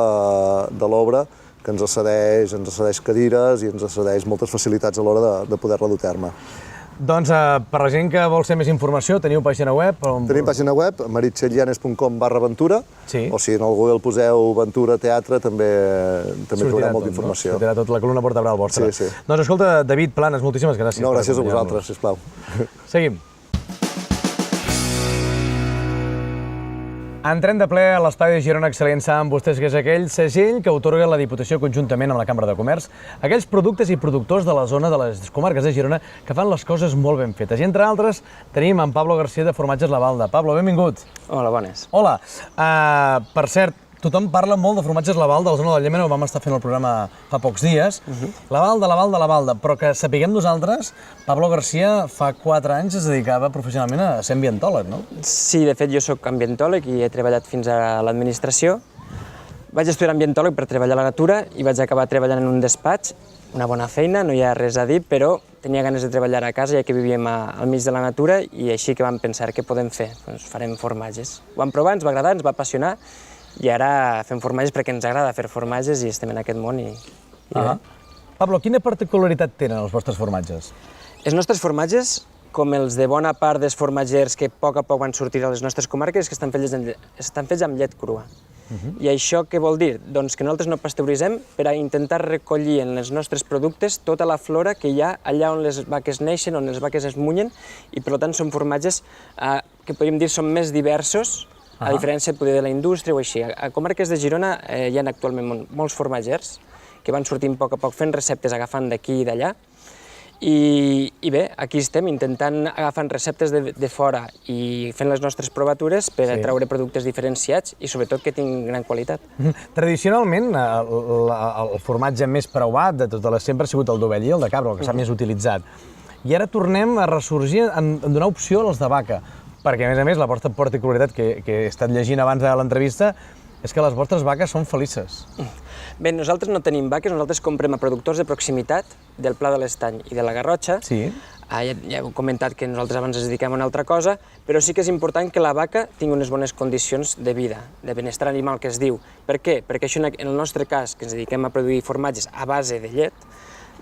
de l'obra, que ens cedeix cadires i ens cedeix moltes facilitats a l'hora de poder-la dur a terme. Doncs per la gent que vol ser més informació, teniu pàgina web? Tenim pàgina web, meritxellyanes.com/ventura, o si en el Google poseu Ventura Teatre també trobarà molta informació. Sortirà tot, la columna vertebral vostra. Sí. Doncs escolta, David Planes, moltíssimes gràcies. No, gràcies a vosaltres, sisplau. Seguim. Entrem de ple a l'Espai de Girona Excel·lència amb vostès, que és aquell segell que atorga la Diputació conjuntament amb la Cambra de Comerç aquells productes i productors de la zona de les comarques de Girona que fan les coses molt ben fetes. I entre altres tenim en Pablo García de Formatges La Balda. Pablo, benvingut. Hola, bones. Hola. Per cert, tothom parla molt de Formatges La Balda, a la zona del Llémena, ho vam estar fent el programa fa pocs dies. La Balda, però que sapiguem nosaltres, Pablo García fa 4 anys es dedicava professionalment a ser ambientòleg, no? Sí, de fet jo soc ambientòleg i he treballat fins a l'administració. Vaig estudiar ambientòleg per treballar a la natura i vaig acabar treballant en un despatx, una bona feina, no hi ha res a dir, però tenia ganes de treballar a casa ja que vivíem al mig de la natura i així que vam pensar què podem fer, doncs farem formatges. Ho vam provar, ens va agradar, ens va apassionar i ara fem formatges perquè ens agrada fer formatges i estem en aquest món i Pablo, quina particularitat tenen els vostres formatges? Els nostres formatges, com els de bona part dels formatgers que a poc van sortir a les nostres comarques, que estan fets amb llet crua. I això què vol dir? Doncs que nosaltres no pasteuritzem per a intentar recollir en els nostres productes tota la flora que hi ha allà on les vaques neixen, on les vaques es munyen, i per tant són formatges que podríem dir són més diversos, a diferència poder de la indústria o així. A comarques de Girona hi ha actualment molts formatgers que van sortint a poc fent receptes agafant d'aquí i d'allà. I bé, aquí estem intentant agafar receptes de fora i fent les nostres provatures per a treure productes diferenciats i sobretot que tinguin gran qualitat. Tradicionalment, el formatge més preuat de totes les sempre ha sigut el d'ovella i el de cabra, el que s'ha més utilitzat. I ara tornem a ressorgir en donar opció als de vaca, perquè a més la vostra particularitat que he estat llegint abans de l'entrevista és que les vostres vaques són felices. Bé, nosaltres no tenim vaques, nosaltres comprem a productors de proximitat del Pla de l'Estany i de la Garrotxa. Sí. Ja heu comentat que nosaltres abans ens dediquem a una altra cosa, però sí que és important que la vaca tingui unes bones condicions de vida, de benestar animal que es diu. Per què? Perquè això en el nostre cas, que ens dediquem a produir formatges a base de llet,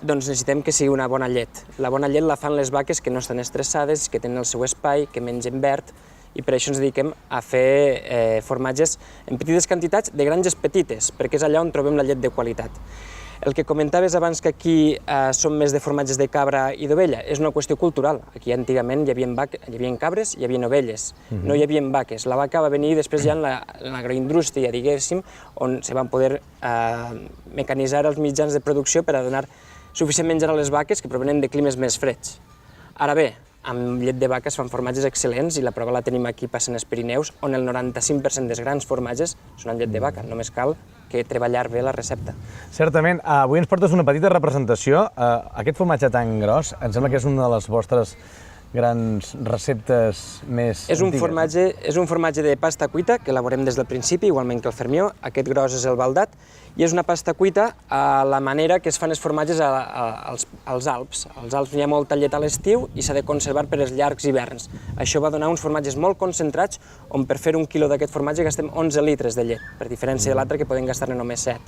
doncs necessitem que sigui una bona llet. La bona llet la fan les vaques que no estan estressades, que tenen el seu espai, que mengen verd, i per això ens dediquem a fer formatges en petites quantitats de granges petites, perquè és allà on trobem la llet de qualitat. El que comentaves abans que aquí som més de formatges de cabra i d'ovella, és una qüestió cultural. Aquí antigament hi havia cabres i hi havia ovelles, no hi havia vaques. La vaca va venir després ja en l'agroindústria, diguéssim, on se van poder mecanitzar els mitjans de producció per a donar suficient menjar a les vaques que provenen de climes més freds. Ara bé, amb llet de vaca es fan formatges excel·lents i la prova la tenim aquí passant els Pirineus, on el 95% dels grans formatges són amb llet de vaca. Només cal que treballar bé la recepta. Certament. Avui ens portes una petita representació. Aquest formatge tan gros, em sembla que és una de les vostres grans receptes més antigues. És un formatge de pasta cuita que elaborem des del principi, igualment que el Fermió. Aquest gros és el baldat i és una pasta cuita a la manera que es fan els formatges als Alps. Als Alps hi ha molta llet a l'estiu i s'ha de conservar per als llargs hiverns. Això va donar uns formatges molt concentrats on per fer un quilo d'aquest formatge gastem 11 litres de llet, per diferència de l'altre que podem gastar-ne només 7.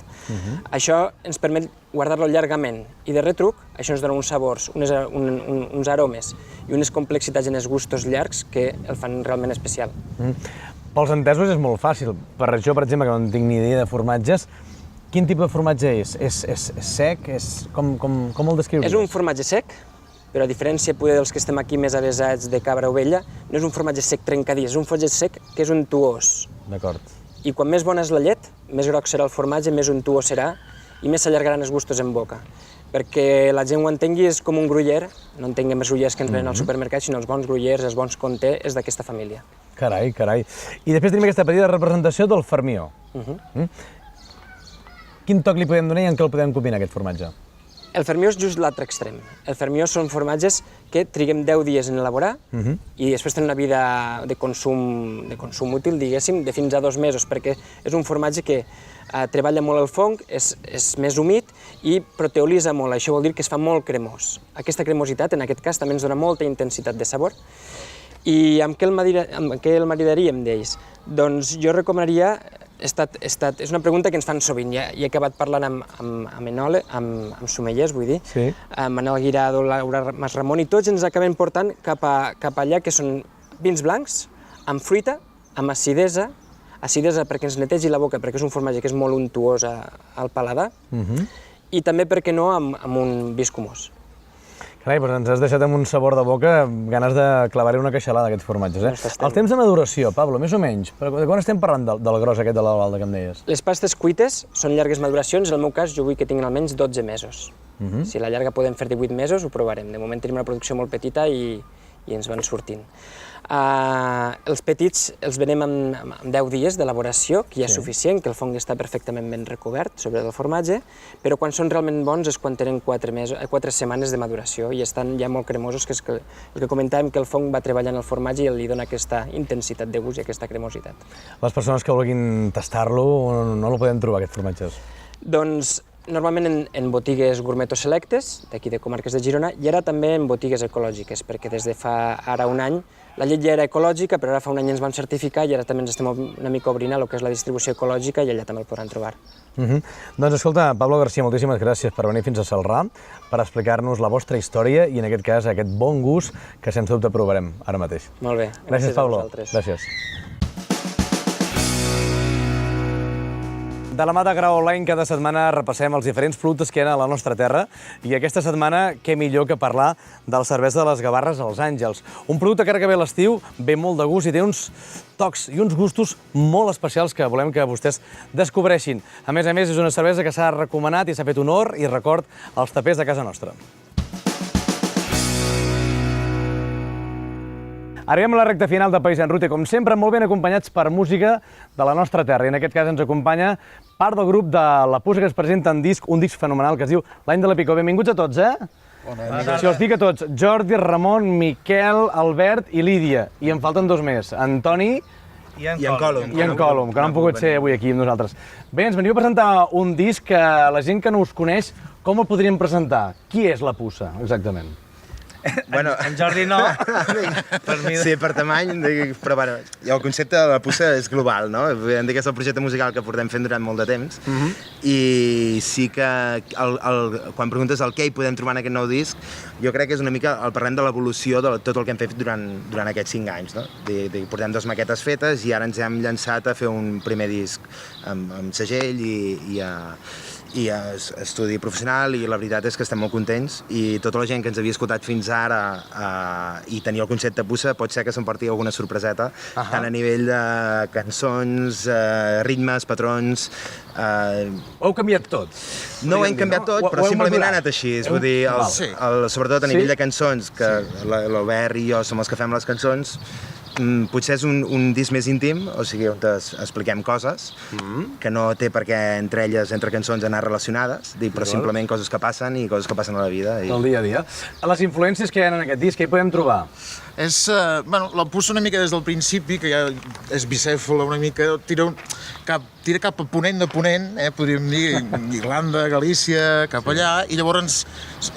Això ens permet guardar-lo llargament i de retruc això ens dona uns sabors, uns aromes i unes complexitats en els gustos llargs que el fan realment especial. Pels entesos és molt fàcil. Per jo, per exemple, que no tinc ni idea de formatges, quin tipus de formatge és? És sec? Com el descriuries? És un formatge sec, però a diferència dels que estem aquí més avesats de cabra o ovella, no és un formatge sec trencadís, és un formatge sec que és untuós. D'acord. I quan més bona és la llet, més groc serà el formatge, més untuós serà i més s'allargaran els gustos en boca. Perquè la gent ho entengui, és com un gruyère, no entenguem els gruyers que ens venen al supermercat, sinó els bons gruyers, els bons Comté, és d'aquesta família. Carai. I després tenim aquesta petita representació del Fermió. Quin toc li podem donar i en què el podem combinar, aquest formatge? El Fermió és just l'altre extrem. El Fermió són formatges que triguem 10 dies en elaborar i després tenen una vida de consum útil, diguéssim, de fins a 2 mesos, perquè és un formatge que treballa molt el fong, és més humit i proteolitza molt, això vol dir que es fa molt cremós. Aquesta cremositat, en aquest cas, també ens dona molta intensitat de sabor. I amb què el maridaríem d'ells? Doncs jo recomanaria, és una pregunta que ens fan sovint, ja he acabat parlant amb sommeliers, vull dir, amb Manel Guirado, Laura Masramon, i tots ens acabem portant cap allà, que són vins blancs, amb fruita, amb acidesa perquè ens netegi la boca, perquè és un formatge que és molt untuós al paladar, i també, per què no, amb un vi escumós. Carai, doncs ens has deixat amb un sabor de boca, ganes de clavar-hi una queixalada d'aquests formatges. El temps de maduració, Pablo, més o menys, de quan estem parlant del gros aquest de l'Albalda que em deies? Les pastes cuites són llargues maduracions, en el meu cas jo vull que tinguin almenys 12 mesos. Si a la llarga podem fer 18 mesos, ho provarem. De moment tenim una producció molt petita i i ens van sortint. Els petits els venem amb 10 dies d'elaboració, que ja és suficient, que el fong està perfectament ben recobert sobre el formatge, però quan són realment bons és quan tenen 4 setmanes de maduració i estan ja molt cremosos, que és el que comentàvem, que el fong va treballant el formatge i li dona aquesta intensitat de gust i aquesta cremositat. Les persones que vulguin tastar-lo, no lo poden trobar, aquest formatge? Doncs normalment en botigues gourmeto selectes, d'aquí de comarques de Girona, i ara també en botigues ecològiques, perquè des de fa ara un any la llet ja era ecològica, però ara fa un any ens vam certificar i ara també ens estem una mica obrint a el que és la distribució ecològica i allà també el podran trobar. Doncs escolta, Pablo García, moltíssimes gràcies per venir fins a Celrà, per explicar-nos la vostra història i en aquest cas aquest bon gust que sense dubte provarem ara mateix. Molt bé, gràcies Pablo. a vosaltres. Gràcies. De la mà de Grau Online, cada setmana repassem els diferents productes que hi ha a la nostra terra i aquesta setmana què millor que parlar de la cervesa de les Gavarres als Àngels. Un producte que ara que ve l'estiu ve molt de gust i té uns tocs i uns gustos molt especials que volem que vostès descobreixin. A més, és una cervesa que s'ha recomanat i s'ha fet honor i record als tapers de casa nostra. Arribem a la recta final de País en Ruta, com sempre, molt ben acompanyats per música de la nostra terra. I en aquest cas ens acompanya part del grup de La Puça, que es presenta en disc, un disc fenomenal que es diu L'any de la Picó. Benvinguts a tots, Bona nit. Si els dic a tots, Jordi, Ramon, Miquel, Albert i Lídia. I en falten 2 més, Antoni i en Colom. I en Colom, que no han pogut ser avui aquí amb nosaltres. Bé, ens veniu a presentar un disc que la gent que no us coneix, com el podríem presentar? Qui és La Puça, exactament? Bueno, en Jordi no, per mi... Sí, per tamany, però bueno, el concepte de La Puça és global, no? Podem dir que és el projecte musical que portem fent durant molt de temps i sí que quan preguntes el què hi podem trobar en aquest nou disc, jo crec que és una mica el parlem de l'evolució de tot el que hem fet durant aquests 5 anys, no? Portem 2 maquetes fetes i ara ens hem llançat a fer un primer disc amb segell i estudi professional i la veritat és que estem molt contents i tota la gent que ens havia escoltat fins ara i tenia el concepte Puça pot ser que s'emporti alguna sorpreseta, tant a nivell de cançons, ritmes, patrons... Ho heu canviat tot? No ho hem canviat tot, però simplement ha anat així. Vull dir, sobretot a nivell de cançons, que l'Albert i jo som els que fem les cançons, potser és un disc més íntim, o sigui, on expliquem coses que no té per què entre elles, entre cançons, anar relacionades, però simplement coses que passen i coses que passen a la vida. Del dia a dia. Les influències que hi ha en aquest disc, què hi podem trobar? La Puça una mica des del principi, que ja és bicèfala una mica, tira cap a ponent de ponent, podríem dir, Irlanda, Galícia, cap allà, i llavors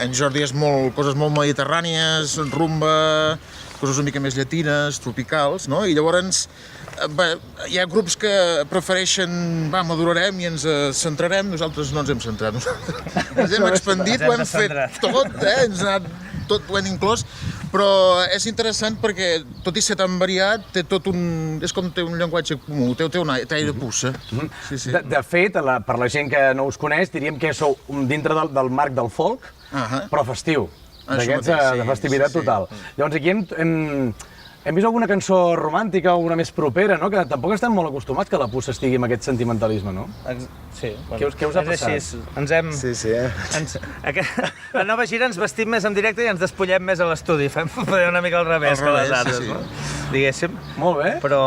en Jordi és coses molt mediterrànies, rumba, coses una mica més llatines, tropicals, no? I llavors hi ha grups que prefereixen, madurarem i ens centrarem, nosaltres no ens hem centrat, ens hem expandit, ho hem fet tot, ens ha anat tot, ho hem inclòs, però és interessant perquè, tot i ser tan variat, té tot és com té un llenguatge comú, té un aire Puça. De fet, per la gent que no us coneix, diríem que sou dintre del marc del folk, però festiu. D'aquests de festivitat total. Llavors aquí hem vist alguna cançó romàntica o alguna més propera, no? Que tampoc estem molt acostumats que La Puça estigui amb aquest sentimentalisme, no? Sí. Què us ha passat? Ens hem... La nova gira ens vestim més en directe i ens despullem més a l'estudi. Fem una mica al revés que les altres, no? Diguéssim. Molt bé. Però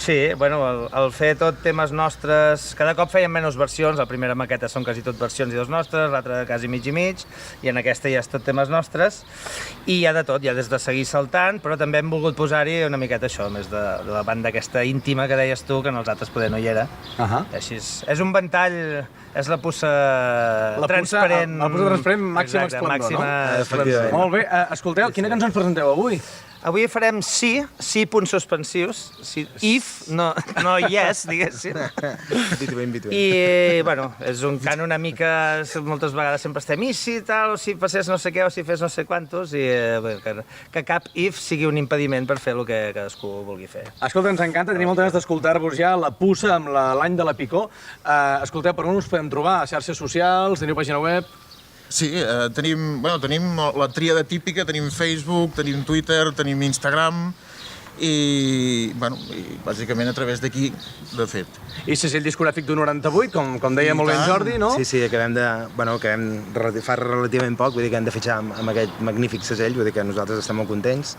sí, el fer tot temes nostres... Cada cop fèiem menys versions, la primera maqueta són quasi tot versions i dos nostres, l'altra quasi mig i mig, i en aquesta ja és tot temes nostres, i hi ha de tot, hi ha des de seguir saltant, però també hem volgut posar-hi una miqueta això, més de la banda aquesta íntima que deies tu, que en els altres poder no hi era. Així és un ventall, és la Puça transparent... La Puça transparent màxima esplendor, no? Molt bé. Escolteu, quina cançó ens presenteu avui? Avui farem sí, punts suspensius, if, no yes, diguéssim. I, bueno, és un cant una mica, moltes vegades sempre estem, i si tal, o si passés no sé què, o si fes no sé quantos, i que cap if sigui un impediment per fer el que cadascú vulgui fer. Escolta, ens encanta, tenim moltes ganes d'escoltar-vos ja La Puça amb l'any de la Picó. Escolteu, per on us podem trobar? A xarxes socials, teniu pàgina web? Sí, tenim la tríada típica, tenim Facebook, tenim Twitter, tenim Instagram i bàsicament a través d'aquí, de fet. I segell discogràfic d'un 98, com deia molt bé en Jordi, no? Sí, acabem fa relativament poc, vull dir que hem de fitxar amb aquest magnífic segell, vull dir que nosaltres estem molt contents,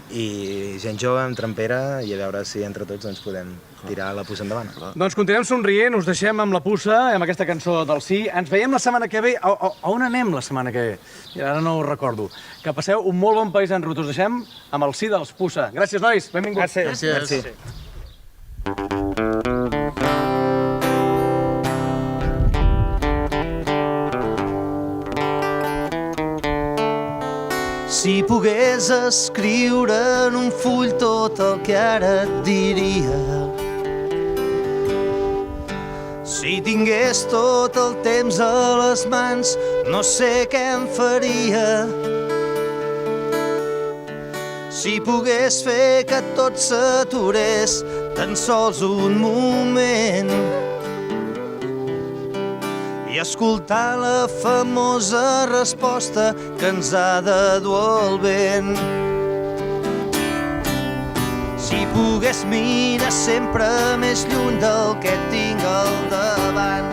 i gent jove, amb trempera, i a veure si entre tots ens podem tirar la puça endavant. Doncs continuem somrient, us deixem amb la puça, amb aquesta cançó del Sí. Ens veiem la setmana que ve. A on anem la setmana que ve? Ara no ho recordo. Que passeu un molt bon país en ruta. Us deixem amb el Sí dels Puça. Gràcies, nois. Benvinguts. Gràcies. Si pogués escriure en un full tot el que ara et diria, si tingués tot el temps a les mans, no sé què em faria. Si pogués fer que tot s'aturés tan sols un moment i escoltar la famosa resposta que ens ha de dur el vent. Si pogués mirar sempre més lluny del que tinc al davant,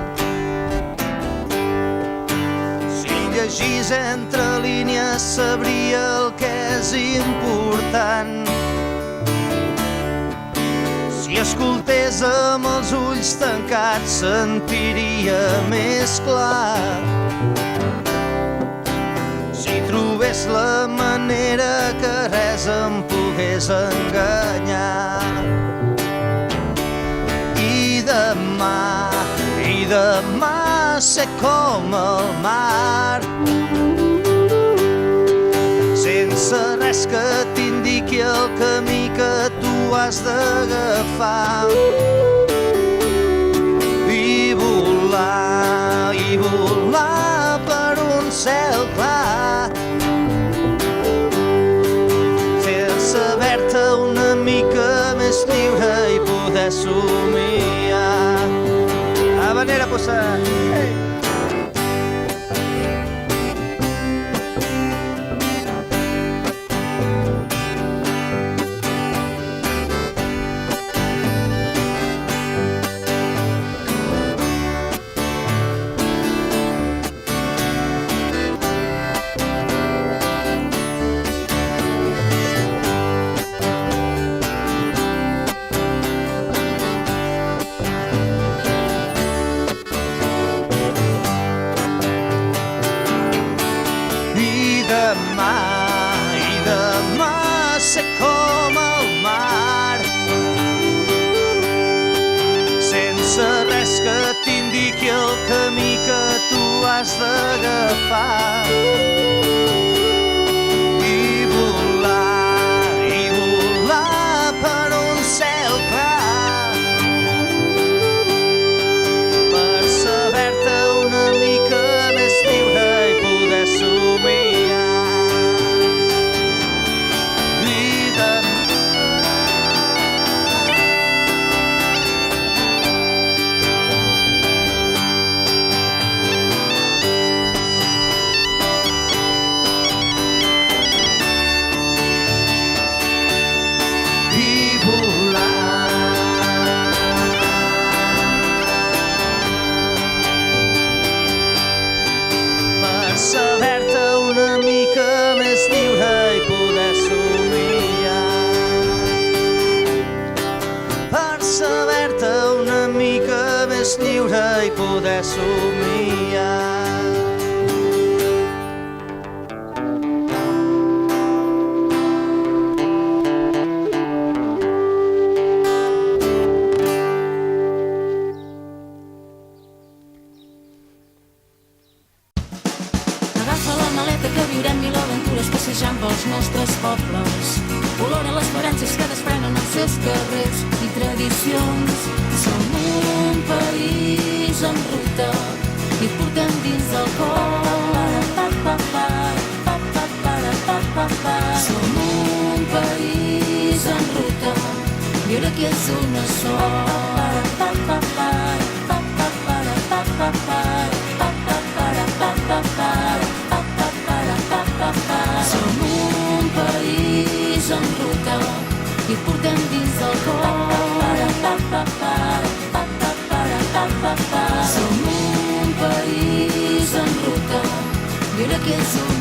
llegís entre línies sabria el que és important. Si escoltés amb els ulls tancats sentiria més clar. Si trobés la manera que res em pogués enganyar. I demà ser com el mar, sense res que t'indiqui el camí que tu has d'agafar. I volar per un cel clar, fer saber-te una mica més lliure i poder somiar. Habanera, Puça! Hey! Ser com el mar, sense res que t'indiqui el camí que tu has d'agafar. I volar per un cel clar, per saber-te una mica més lliure i poder somiar. Saber-te una mica més lliure i poder somiar. Per saber-te una mica més lliure i poder somiar. Passejant pels nostres pobles, olora les esperances que desprenen els seus carrers i tradicions. Som un país en ruta i et portem dins del cor. Som un país en ruta, viure aquí és una sort. Som un país en ruta i et portem dins el cor. Som un país en ruta, mira que és un